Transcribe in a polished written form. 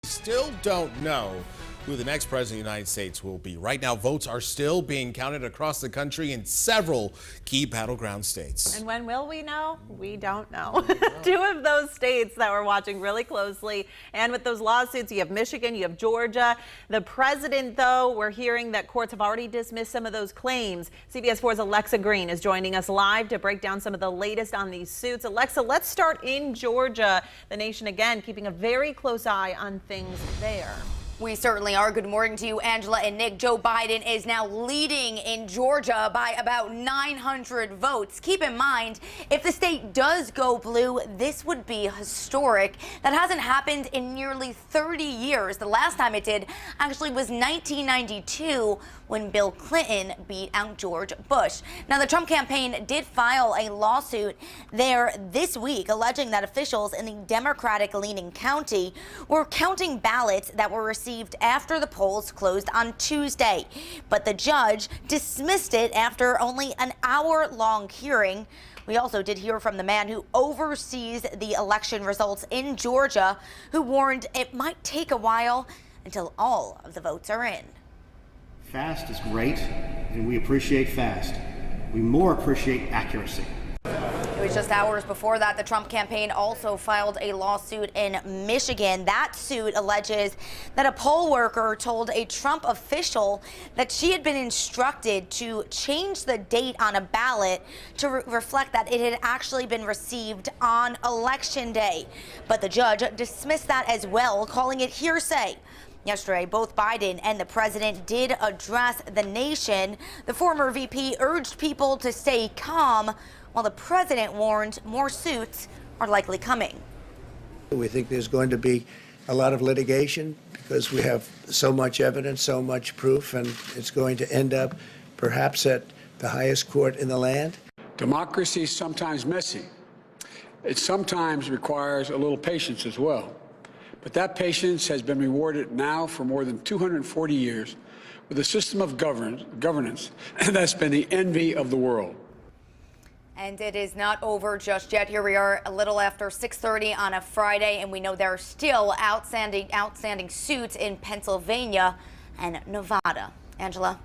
Still don't know who the next president of the United States will be. Right now, votes are still being counted across the country in several key battleground states. And when will we know? We don't know. Two of those states that we're watching really closely, and with those lawsuits, you have Michigan, you have Georgia. The president, though, we're hearing that courts have already dismissed some of those claims. CBS 4's Alexa Green is joining us live to break down some of the latest on these suits. Alexa, let's start in Georgia. The nation, again, keeping a very close eye on things there. We certainly are. Good morning to you, Angela and Nick. Joe Biden is now leading in Georgia by about 900 votes. Keep in mind, if the state does go blue, this would be historic. That hasn't happened in nearly 30 years. The last time it did actually was 1992 when Bill Clinton beat out George Bush. Now, the Trump campaign did file a lawsuit there this week alleging that officials in the Democratic-leaning county were counting ballots that were received after the polls closed on Tuesday. But the judge dismissed it after only an hour-long hearing. We also did hear from the man who oversees the election results in Georgia, who warned it might take a while until all of the votes are in. Fast is great, and we appreciate fast. We more appreciate accuracy. It was just hours before that the Trump campaign also filed a lawsuit in Michigan. That suit alleges that a poll worker told a Trump official that she had been instructed to change the date on a ballot to reflect that it had actually been received on Election Day. But the judge dismissed that as well, calling it hearsay. Yesterday, both Biden and the president did address the nation. The former VP urged people to stay calm, while the president warned more suits are likely coming. We think there's going to be a lot of litigation because we have so much evidence, so much proof, and it's going to end up perhaps at the highest court in the land. Democracy is sometimes messy. It sometimes requires a little patience as well. But that patience has been rewarded now for more than 240 years with a system of governance that's been the envy of the world. And it is not over just yet. Here we are a little after 6:30 on a Friday, and we know there are still outstanding suits in Pennsylvania and Nevada. Angela.